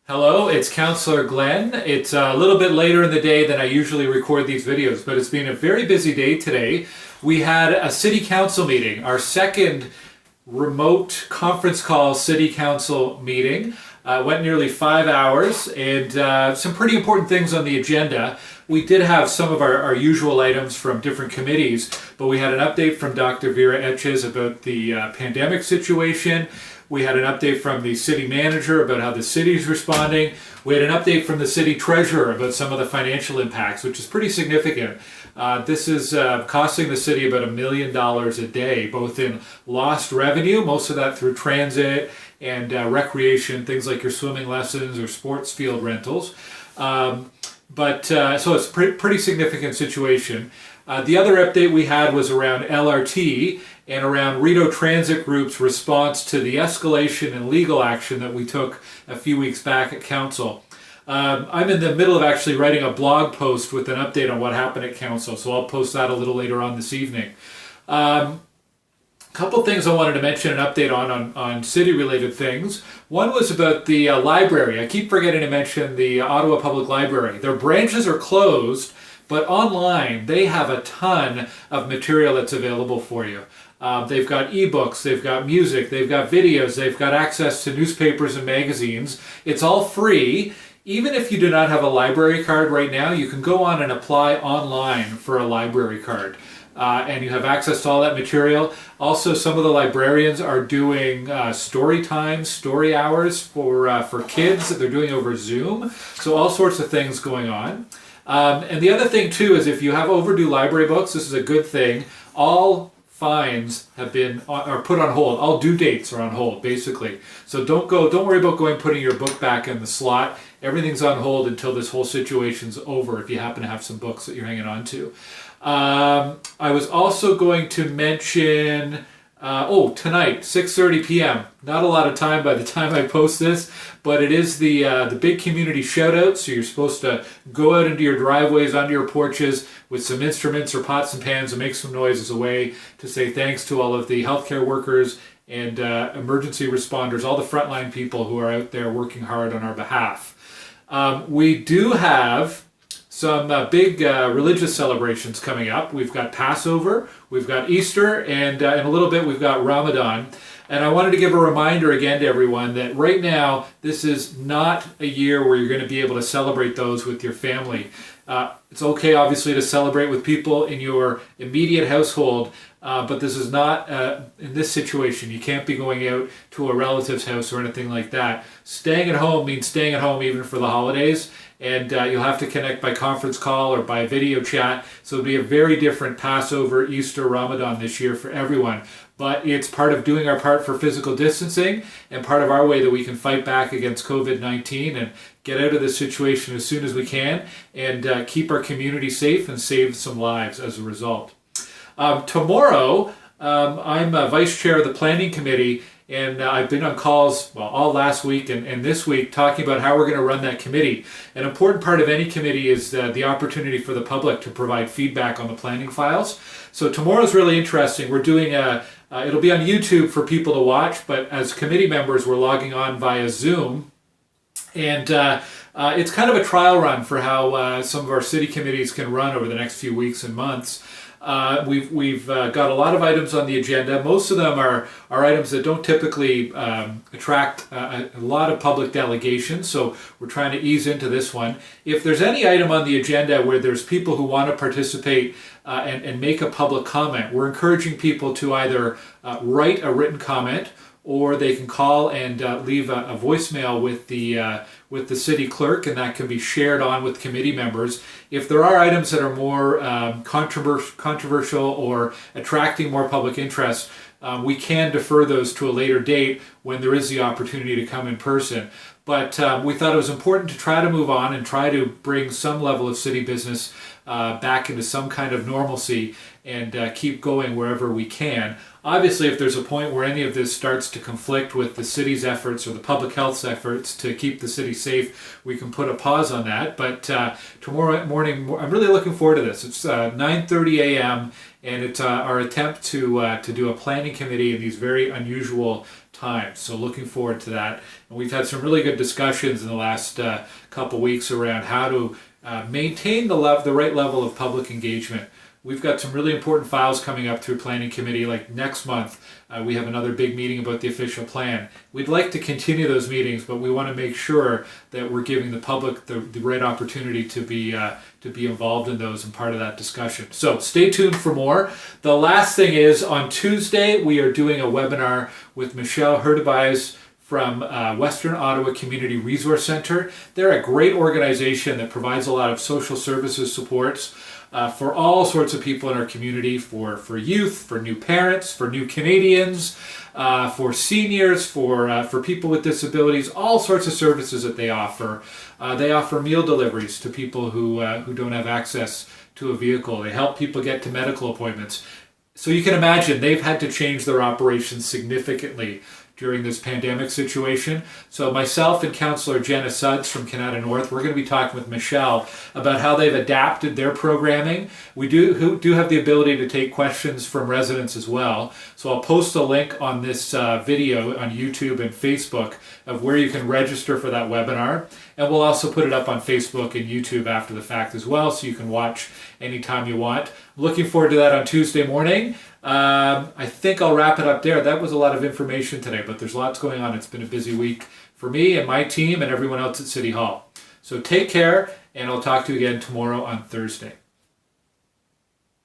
Hello, it's Councillor Glen. It's a little bit later in the day than I usually record these videos, but it's been a very busy day today. We had a city council meeting, our second remote conference call city council meeting. Went nearly 5 hours and some pretty important things on the agenda. We did have some of our usual items from different committees, but we had an update from Dr. Vera Etches about the pandemic situation. We had an update from the city manager about how the city is responding. We had an update from the city treasurer about some of the financial impacts, which is pretty significant. This is costing the city about $1 million a day, both in lost revenue, most of that through transit and recreation, things like your swimming lessons or sports field rentals. So it's a pretty significant situation. The other update we had was around LRT and around Rideau Transit Group's response to the escalation in legal action that we took a few weeks back at Council. I'm in the middle of actually writing a blog post with an update on what happened at Council, so I'll post that a little later on this evening. A couple things I wanted to mention an update on city-related things. One was about the library. I keep forgetting to mention the Ottawa Public Library. Their branches are closed, but online they have a ton of material that's available for you. They've got ebooks, they've got music, they've got videos, they've got access to newspapers and magazines. It's all free. Even if you do not have a library card right now, you can go on and apply online for a library card. And you have access to all that material. Also, some of the librarians are doing story time, story hours for kids that they're doing over Zoom. So all sorts of things going on. And the other thing too is if you have overdue library books, this is a good thing. All fines are put on hold. All due dates are on hold, basically. So don't worry about putting your book back in the slot. Everything's on hold until this whole situation's over if you happen to have some books that you're hanging on to. I was also going to mention, tonight, 6:30 p.m. Not a lot of time by the time I post this, but it is the big community shout out. So you're supposed to go out into your driveways, onto your porches with some instruments or pots and pans and make some noise as a way to say thanks to all of the healthcare workers and emergency responders, all the frontline people who are out there working hard on our behalf. We do have some big religious celebrations coming up. We've got Passover, we've got Easter, and in a little bit we've got Ramadan. And I wanted to give a reminder again to everyone that right now this is not a year where you're going to be able to celebrate those with your family. It's okay, obviously, to celebrate with people in your immediate household, but this is not, in this situation, you can't be going out to a relative's house or anything like that. Staying at home means staying at home even for the holidays, and you'll have to connect by conference call or by video chat, so it'll be a very different Passover, Easter, Ramadan this year for everyone. But it's part of doing our part for physical distancing and part of our way that we can fight back against COVID-19 and get out of this situation as soon as we can and keep our community safe and save some lives as a result. Tomorrow, I'm vice chair of the planning committee, and I've been on calls all last week and this week talking about how we're going to run that committee. An important part of any committee is the opportunity for the public to provide feedback on the planning files. So tomorrow's really interesting. We're doing it'll be on YouTube for people to watch, but as committee members, we're logging on via Zoom. And it's kind of a trial run for how some of our city committees can run over the next few weeks and months. We've got a lot of items on the agenda. Most of them are items that don't typically attract a lot of public delegation, so we're trying to ease into this one. If there's any item on the agenda where there's people who want to participate and make a public comment, we're encouraging people to either write a written comment or they can call and leave a voicemail with the city clerk, and that can be shared on with committee members. If there are items that are more controversial or attracting more public interest, we can defer those to a later date when there is the opportunity to come in person. But we thought it was important to try to move on and try to bring some level of city business back into some kind of normalcy and keep going wherever we can. Obviously, if there's a point where any of this starts to conflict with the city's efforts or the public health's efforts to keep the city safe, we can put a pause on that. But tomorrow morning, I'm really looking forward to this. It's 9:30 a.m. and it's our attempt to do a planning committee in these very unusual times time. So looking forward to that. And we've had some really good discussions in the last couple weeks around how to maintain the right level of public engagement. We've got some really important files coming up through Planning Committee. Like next month, we have another big meeting about the official plan. We'd like to continue those meetings, but we want to make sure that we're giving the public the right opportunity to be involved in those and part of that discussion. So stay tuned for more. The last thing is on Tuesday, we are doing a webinar with Michelle Herdebais from Western Ottawa Community Resource Centre. They're a great organization that provides a lot of social services supports for all sorts of people in our community, for youth, for new parents, for new Canadians, for seniors, for people with disabilities, all sorts of services that they offer. They offer meal deliveries to people who don't have access to a vehicle. They help people get to medical appointments. So you can imagine they've had to change their operations significantly during this pandemic situation. So myself and Councillor Jenna Sudds from Canada North, we're going to be talking with Michelle about how they've adapted their programming. We do have the ability to take questions from residents as well. So I'll post a link on this video on YouTube and Facebook of where you can register for that webinar. And we'll also put it up on Facebook and YouTube after the fact as well, so you can watch anytime you want. Looking forward to that on Tuesday morning. I think I'll wrap it up there. That was a lot of information today, but there's lots going on. It's been a busy week for me and my team and everyone else at City Hall. So take care, and I'll talk to you again tomorrow on Thursday.